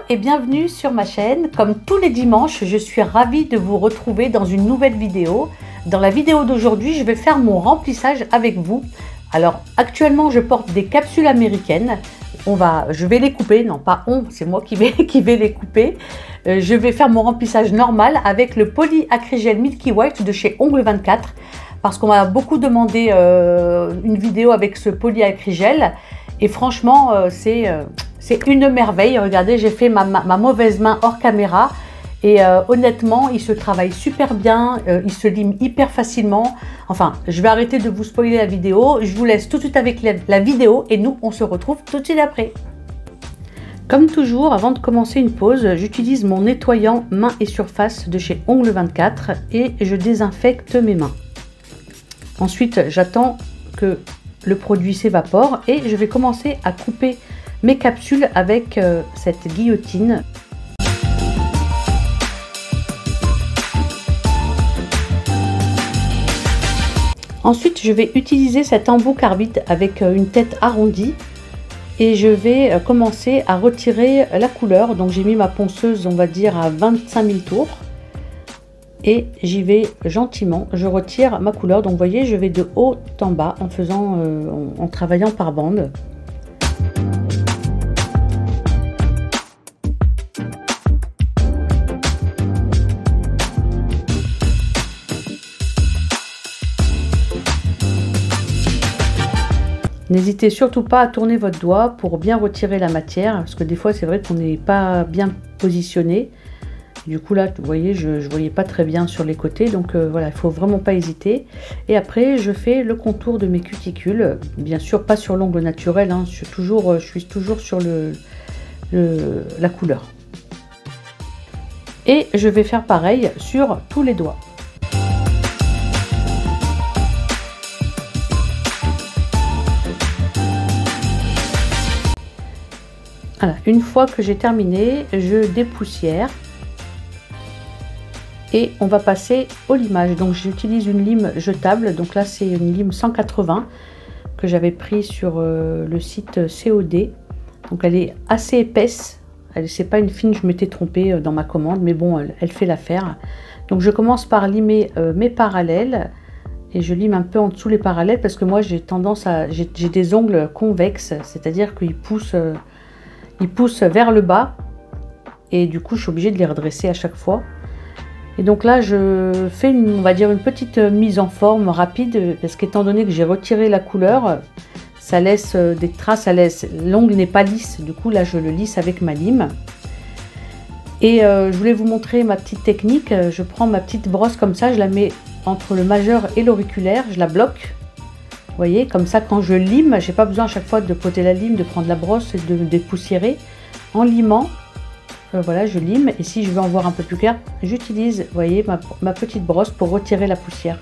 et bienvenue sur ma chaîne. Comme tous les dimanches, je suis ravie de vous retrouver dans une nouvelle vidéo. Dans la vidéo d'aujourd'hui, je vais faire mon remplissage avec vous. Alors actuellement, je porte des capsules américaines. Je vais les couper, non pas c'est moi qui vais les couper. Je vais faire mon remplissage normal avec le polyacrygel Milky White de chez Ongles 24 parce qu'on m'a beaucoup demandé une vidéo avec ce polyacrygel et franchement c'est une merveille. Regardez, j'ai fait ma mauvaise main hors caméra et honnêtement il se travaille super bien, il se lime hyper facilement. Enfin, je vais arrêter de vous spoiler la vidéo, je vous laisse tout de suite avec la vidéo et nous on se retrouve tout de suite après. Comme toujours, avant de commencer une pause, j'utilise mon nettoyant main et surface de chez Ongles 24 et je désinfecte mes mains. Ensuite, j'attends que le produit s'évapore et je vais commencer à couper mes capsules avec cette guillotine. Ensuite, je vais utiliser cet embout carbide avec une tête arrondie et je vais commencer à retirer la couleur. Donc j'ai mis ma ponceuse, on va dire, à 25 000 tours et j'y vais gentiment. Je retire ma couleur. Donc vous voyez, je vais de haut en bas en travaillant par bande. N'hésitez surtout pas à tourner votre doigt pour bien retirer la matière, parce que des fois c'est vrai qu'on n'est pas bien positionné. Du coup là, vous voyez, je ne voyais pas très bien sur les côtés, donc voilà, il ne faut vraiment pas hésiter. Et après, je fais le contour de mes cuticules, bien sûr pas sur l'ongle naturel, hein, je suis toujours sur la couleur. Et je vais faire pareil sur tous les doigts. Voilà, une fois que j'ai terminé, je dépoussière et on va passer au limage. Donc j'utilise une lime jetable, donc là c'est une lime 180 que j'avais pris sur le site COD. Donc elle est assez épaisse, c'est pas une fine, je m'étais trompée dans ma commande, mais bon elle fait l'affaire. Donc je commence par limer mes parallèles et je lime un peu en dessous les parallèles parce que moi j'ai des ongles convexes, c'est-à-dire qu'ils poussent vers le bas et du coup je suis obligée de les redresser à chaque fois. Et donc là je fais on va dire une petite mise en forme rapide parce qu'étant donné que j'ai retiré la couleur, ça laisse des traces, l'ongle n'est pas lisse, du coup là je le lisse avec ma lime. Et je voulais vous montrer ma petite technique. Je prends ma petite brosse comme ça, je la mets entre le majeur et l'auriculaire, je la bloque. Vous voyez, comme ça quand je lime, j'ai pas besoin à chaque fois de poser la lime, de prendre la brosse et de dépoussiérer. En limant, voilà, je lime et si je veux en voir un peu plus clair, j'utilise, vous voyez, ma petite brosse pour retirer la poussière.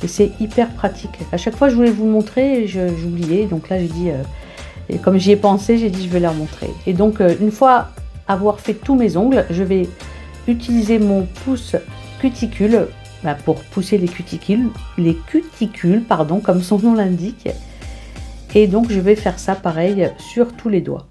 Et c'est hyper pratique. À chaque fois, je voulais vous montrer, j'oubliais. Donc là, j'ai dit, et comme j'y ai pensé, j'ai dit je vais leur montrer. Et donc, une fois avoir fait tous mes ongles, je vais utiliser mon pouce cuticule pour pousser les cuticules, pardon, comme son nom l'indique. Et donc je vais faire ça pareil sur tous les doigts.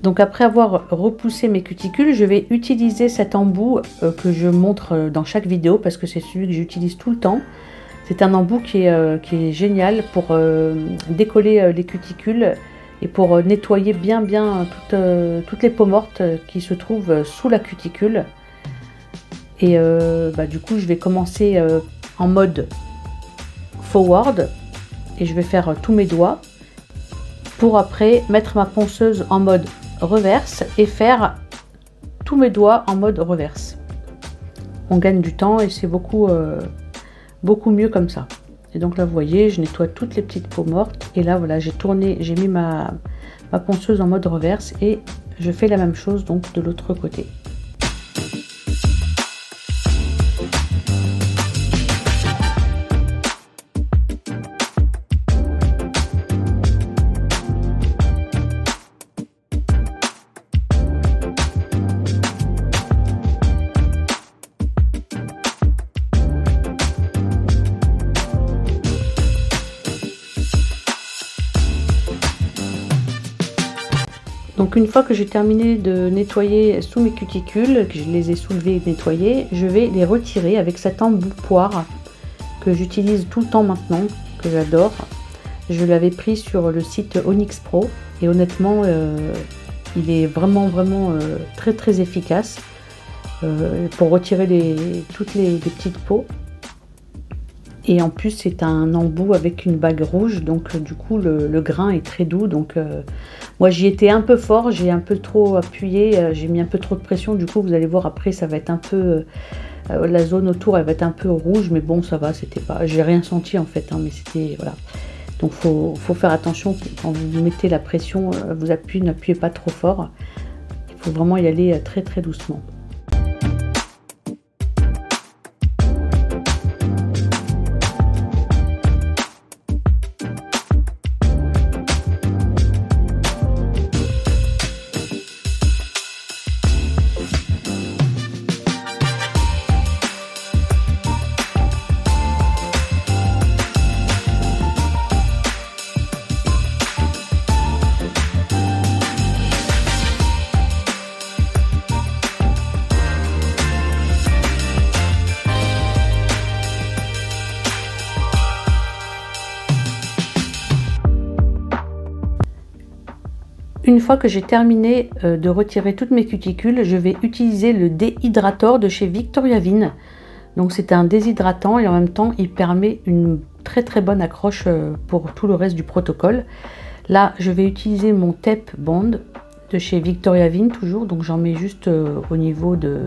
Donc après avoir repoussé mes cuticules, je vais utiliser cet embout que je montre dans chaque vidéo parce que c'est celui que j'utilise tout le temps. C'est un embout qui est génial pour décoller les cuticules et pour nettoyer bien toutes les peaux mortes qui se trouvent sous la cuticule. Et du coup je vais commencer en mode forward et je vais faire tous mes doigts pour après mettre ma ponceuse en mode reverse et faire tous mes doigts en mode reverse. On gagne du temps et c'est beaucoup mieux comme ça. Et donc là vous voyez, je nettoie toutes les petites peaux mortes et là voilà, j'ai mis ma ponceuse en mode reverse et je fais la même chose donc de l'autre côté. Donc une fois que j'ai terminé de nettoyer sous mes cuticules, que je les ai soulevés et nettoyés, je vais les retirer avec cet embout poire que j'utilise tout le temps maintenant, que j'adore. Je l'avais pris sur le site Onyx Pro et honnêtement il est vraiment très efficace pour retirer toutes les petites peaux. Et en plus c'est un embout avec une bague rouge, donc du coup le grain est très doux. Donc moi j'y étais un peu fort, j'ai un peu trop appuyé, j'ai mis un peu trop de pression. Du coup vous allez voir après ça va être un peu la zone autour elle va être un peu rouge, mais bon ça va, c'était pas, j'ai rien senti en fait hein, mais c'était voilà. Donc faut faire attention quand vous mettez la pression, vous appuyez, n'appuyez pas trop fort, il faut vraiment y aller très doucement. Une fois que j'ai terminé de retirer toutes mes cuticules, je vais utiliser le déhydrator de chez Victoria Vin. Donc c'est un déshydratant et en même temps il permet une très bonne accroche pour tout le reste du protocole. Là je vais utiliser mon Tape Bond de chez Victoria Vin toujours, donc j'en mets juste au niveau de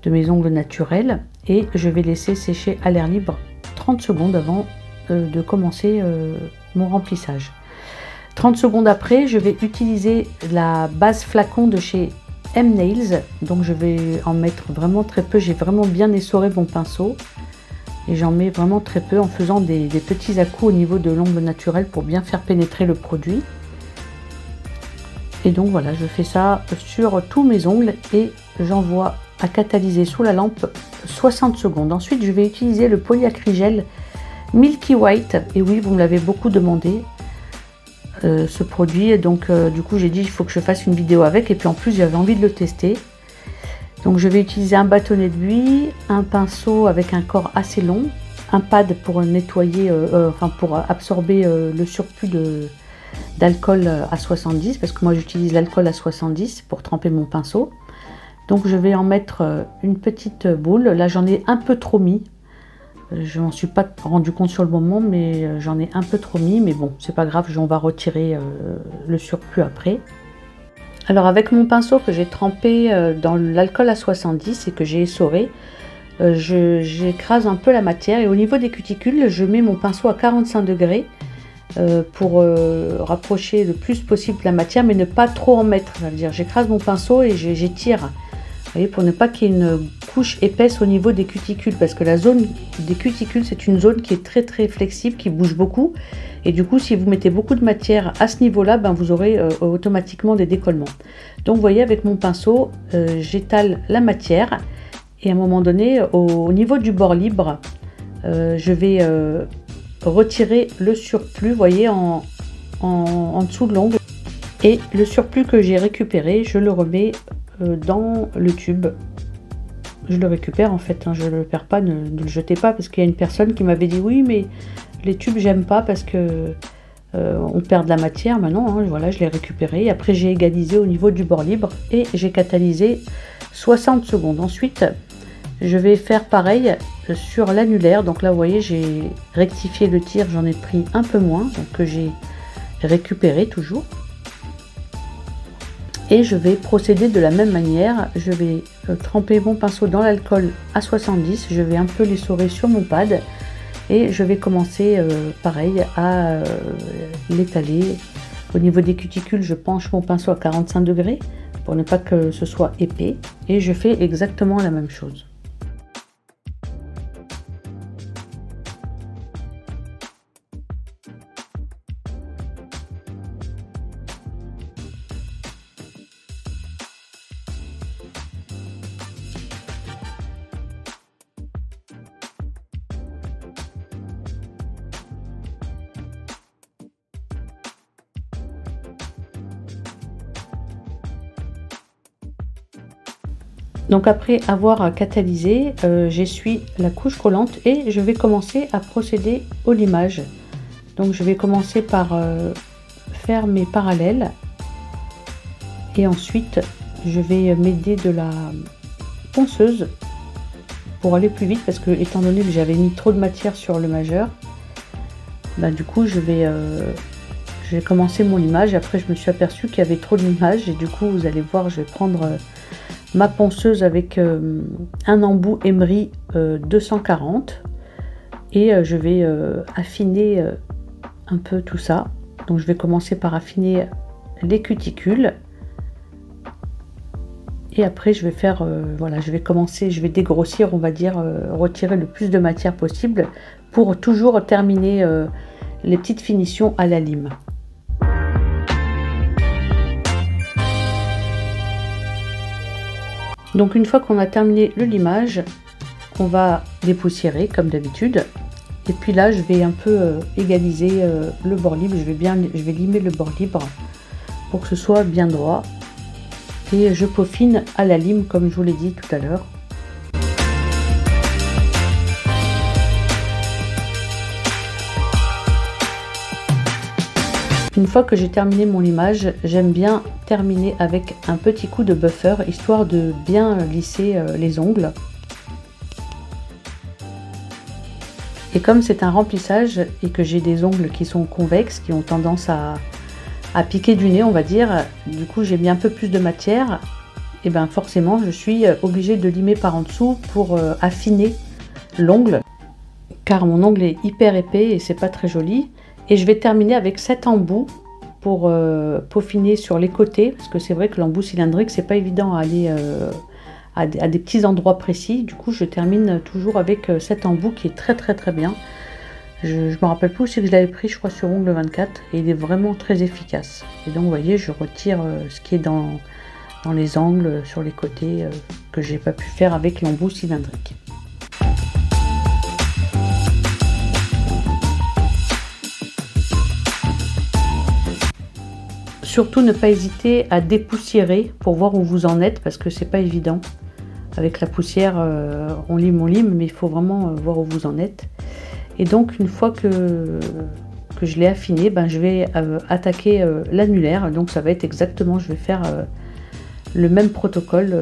mes ongles naturels et je vais laisser sécher à l'air libre 30 secondes avant de commencer mon remplissage. 30 secondes après, je vais utiliser la base flacon de chez M-Nails. Donc je vais en mettre vraiment très peu. J'ai vraiment bien essoré mon pinceau. Et j'en mets vraiment très peu en faisant des petits à-coups au niveau de l'ongle naturel pour bien faire pénétrer le produit. Et donc voilà, je fais ça sur tous mes ongles et j'envoie à catalyser sous la lampe 60 secondes. Ensuite, je vais utiliser le polyacrygel Milky White. Et oui, vous me l'avez beaucoup demandé. Ce produit, donc du coup j'ai dit il faut que je fasse une vidéo avec, et puis en plus j'avais envie de le tester. Donc je vais utiliser un bâtonnet de buis, un pinceau avec un corps assez long, un pad pour nettoyer, pour absorber le surplus d'alcool à 70, parce que moi j'utilise l'alcool à 70 pour tremper mon pinceau. Donc je vais en mettre une petite boule. Là j'en ai un peu trop mis. Je m'en suis pas rendu compte sur le moment, mais j'en ai un peu trop mis, mais bon, c'est pas grave, on va retirer le surplus après. Alors avec mon pinceau que j'ai trempé dans l'alcool à 70 et que j'ai essoré, j'écrase un peu la matière et au niveau des cuticules, je mets mon pinceau à 45 degrés pour rapprocher le plus possible la matière, mais ne pas trop en mettre. C'est-à-dire j'écrase mon pinceau et j'étire. Vous voyez, pour ne pas qu'il y ait une couche épaisse au niveau des cuticules, parce que la zone des cuticules c'est une zone qui est très flexible, qui bouge beaucoup, et du coup si vous mettez beaucoup de matière à ce niveau là, ben, vous aurez automatiquement des décollements. Donc vous voyez, avec mon pinceau j'étale la matière et à un moment donné au niveau du bord libre je vais retirer le surplus, vous voyez, en dessous de l'ongle, et le surplus que j'ai récupéré je le remets dans le tube. Je le récupère en fait, hein, je le perds pas, ne le jetez pas, parce qu'il y a une personne qui m'avait dit oui mais les tubes j'aime pas parce que on perd de la matière. Maintenant hein, voilà, je l'ai récupéré. Après j'ai égalisé au niveau du bord libre et j'ai catalysé 60 secondes. Ensuite je vais faire pareil sur l'annulaire. Donc là vous voyez, j'ai rectifié le tir, j'en ai pris un peu moins, donc que j'ai récupéré toujours. Et je vais procéder de la même manière. Je vais tremper mon pinceau dans l'alcool à 70, je vais un peu l'essorer sur mon pad et je vais commencer pareil à l'étaler. Au niveau des cuticules, je penche mon pinceau à 45 degrés pour ne pas que ce soit épais, et je fais exactement la même chose. Donc après avoir catalysé, j'essuie la couche collante et je vais commencer à procéder au limage. Donc je vais commencer par faire mes parallèles et ensuite je vais m'aider de la ponceuse pour aller plus vite, parce que étant donné que j'avais mis trop de matière sur le majeur, du coup j'ai commencé mon limage. Après je me suis aperçue qu'il y avait trop de limage et du coup vous allez voir, je vais prendre ma ponceuse avec un embout Emery 240 et je vais affiner un peu tout ça. Donc je vais commencer par affiner les cuticules et après je vais faire voilà, je vais dégrossir, on va dire, retirer le plus de matière possible pour toujours terminer les petites finitions à la lime. Donc une fois qu'on a terminé le limage, on va dépoussiérer comme d'habitude. Et puis là, je vais un peu égaliser le bord libre. Je vais limer le bord libre pour que ce soit bien droit. Et je peaufine à la lime comme je vous l'ai dit tout à l'heure. Une fois que j'ai terminé mon limage, j'aime bien terminer avec un petit coup de buffer, histoire de bien lisser les ongles. Et comme c'est un remplissage et que j'ai des ongles qui sont convexes, qui ont tendance à piquer du nez, on va dire, du coup j'ai mis un peu plus de matière, et bien forcément je suis obligée de limer par en dessous pour affiner l'ongle, car mon ongle est hyper épais et c'est pas très joli. Et je vais terminer avec 7 embouts pour peaufiner sur les côtés, parce que c'est vrai que l'embout cylindrique c'est pas évident à aller à des petits endroits précis. Du coup je termine toujours avec 7 embouts qui est très bien. Je me rappelle plus où c'est que je l'avais pris, je crois sur ongle 24, et il est vraiment très efficace. Et donc vous voyez, je retire ce qui est dans les angles sur les côtés que j'ai pas pu faire avec l'embout cylindrique. Surtout ne pas hésiter à dépoussiérer pour voir où vous en êtes, parce que c'est pas évident. Avec la poussière, on lime, mais il faut vraiment voir où vous en êtes. Et donc une fois que je l'ai affiné, je vais attaquer l'annulaire. Donc ça va être exactement, je vais faire le même protocole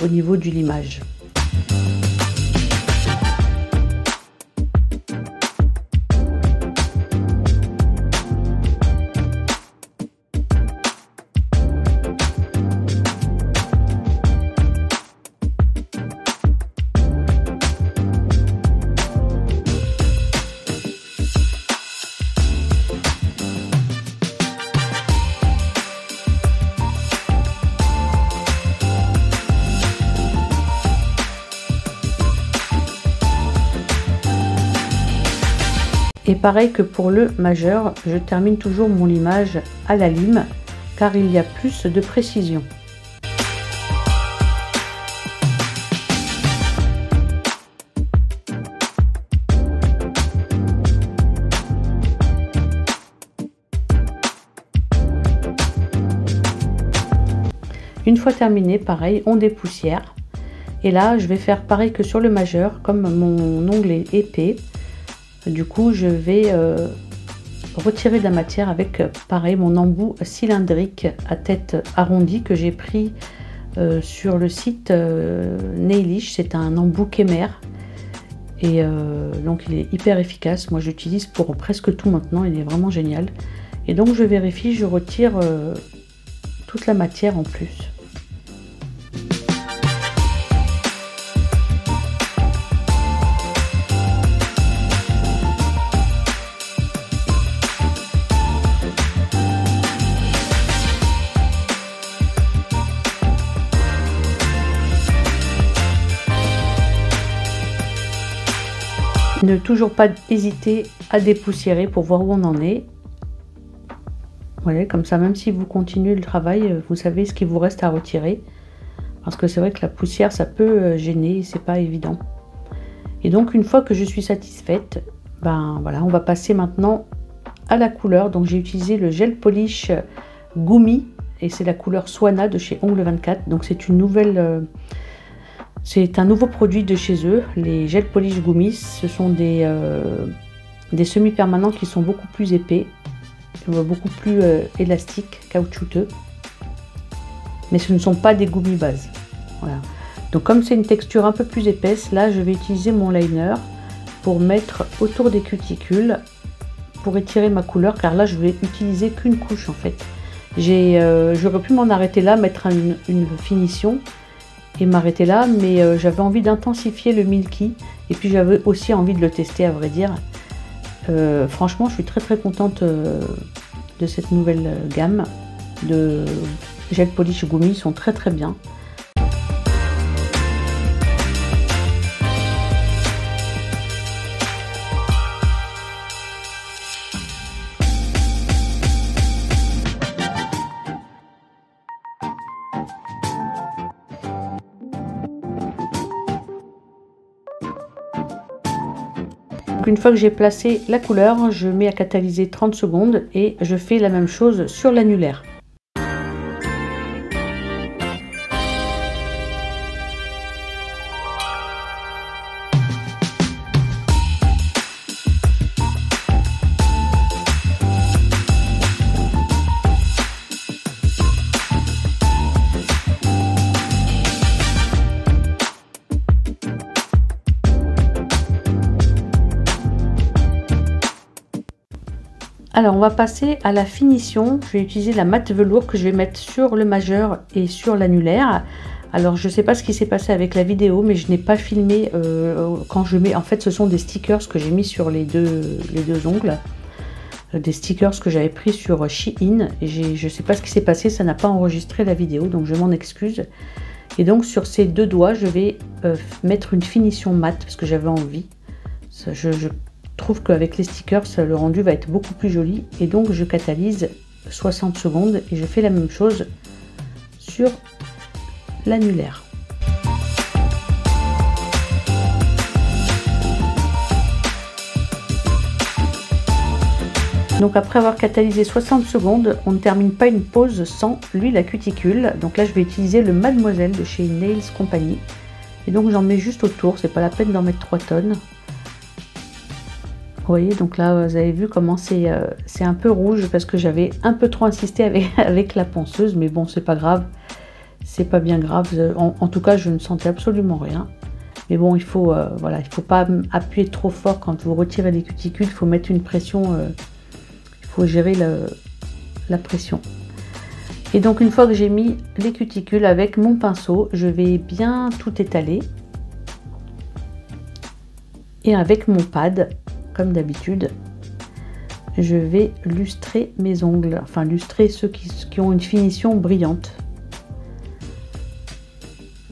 au niveau du limage. Et pareil que pour le majeur, je termine toujours mon limage à la lime, car il y a plus de précision. Une fois terminé, pareil, on dépoussière. Et là, je vais faire pareil que sur le majeur, comme mon ongle est épais. Du coup, je vais retirer de la matière avec, pareil, mon embout cylindrique à tête arrondie que j'ai pris sur le site Nailish. C'est un embout Kemer. Et donc, il est hyper efficace. Moi, j'utilise pour presque tout maintenant. Il est vraiment génial. Et donc, je vérifie, je retire toute la matière en plus. Ne toujours pas hésiter à dépoussiérer pour voir où on en est. Voilà, comme ça, même si vous continuez le travail, vous savez ce qu'il vous reste à retirer. Parce que c'est vrai que la poussière, ça peut gêner, c'est pas évident. Et donc, une fois que je suis satisfaite, voilà, on va passer maintenant à la couleur. Donc, j'ai utilisé le gel polish Gumi et c'est la couleur Swana de chez Ongle 24. Donc, c'est une nouvelle C'est un nouveau produit de chez eux, les gel polish gummies. Ce sont des semi-permanents qui sont beaucoup plus épais, beaucoup plus élastiques, caoutchouteux. Mais ce ne sont pas des gummies bases. Voilà. Donc comme c'est une texture un peu plus épaisse, là je vais utiliser mon liner pour mettre autour des cuticules, pour étirer ma couleur, car là je vais utiliser qu'une couche en fait. J'aurais pu m'en arrêter là, mettre une finition et m'arrêter là, mais j'avais envie d'intensifier le milky et puis j'avais aussi envie de le tester à vrai dire. Franchement je suis très contente de cette nouvelle gamme de gel polish gummies, ils sont très bien. Une fois que j'ai placé la couleur, je mets à catalyser 30 secondes et je fais la même chose sur l'annulaire. Alors on va passer à la finition. Je vais utiliser la mat velours que je vais mettre sur le majeur et sur l'annulaire. Alors je ne sais pas ce qui s'est passé avec la vidéo, mais je n'ai pas filmé quand je mets. En fait ce sont des stickers que j'ai mis sur les deux ongles. Des stickers que j'avais pris sur Shein. Et je ne sais pas ce qui s'est passé, ça n'a pas enregistré la vidéo, donc je m'en excuse. Et donc sur ces deux doigts, je vais mettre une finition mat parce que j'avais envie. Je trouve qu'avec les stickers, le rendu va être beaucoup plus joli. Et donc je catalyse 60 secondes et je fais la même chose sur l'annulaire. Donc après avoir catalysé 60 secondes, on ne termine pas une pose sans l'huile à cuticule. Donc là je vais utiliser le Mademoiselle de chez Nails Company. Et donc j'en mets juste autour, c'est pas la peine d'en mettre 3 tonnes. Vous voyez, donc là vous avez vu comment c'est un peu rouge parce que j'avais un peu trop insisté avec la ponceuse, mais bon c'est pas grave, c'est pas bien grave, en tout cas je ne sentais absolument rien. Mais bon il faut voilà, il faut pas appuyer trop fort quand vous retirez les cuticules, il faut mettre une pression, il faut gérer la pression. Et donc une fois que j'ai mis les cuticules avec mon pinceau, je vais bien tout étaler et avec mon pad. Comme d'habitude, je vais lustrer mes ongles, enfin lustrer ceux qui ont une finition brillante.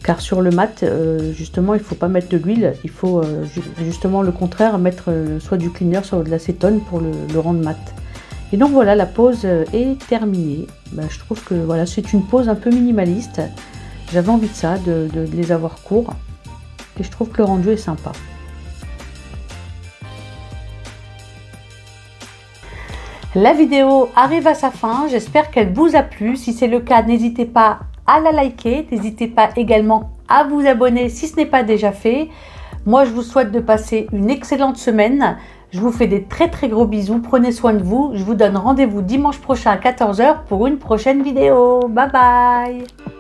Car sur le mat, justement, il ne faut pas mettre de l'huile, il faut justement le contraire, mettre soit du cleaner, soit de l'acétone pour le rendre mat. Et donc voilà, la pose est terminée. Ben, je trouve que voilà, c'est une pose un peu minimaliste. J'avais envie de ça, de les avoir courts. Et je trouve que le rendu est sympa. La vidéo arrive à sa fin, j'espère qu'elle vous a plu. Si c'est le cas, n'hésitez pas à la liker, n'hésitez pas également à vous abonner si ce n'est pas déjà fait. Moi, je vous souhaite de passer une excellente semaine. Je vous fais des très gros bisous, prenez soin de vous. Je vous donne rendez-vous dimanche prochain à 14 h pour une prochaine vidéo. Bye bye!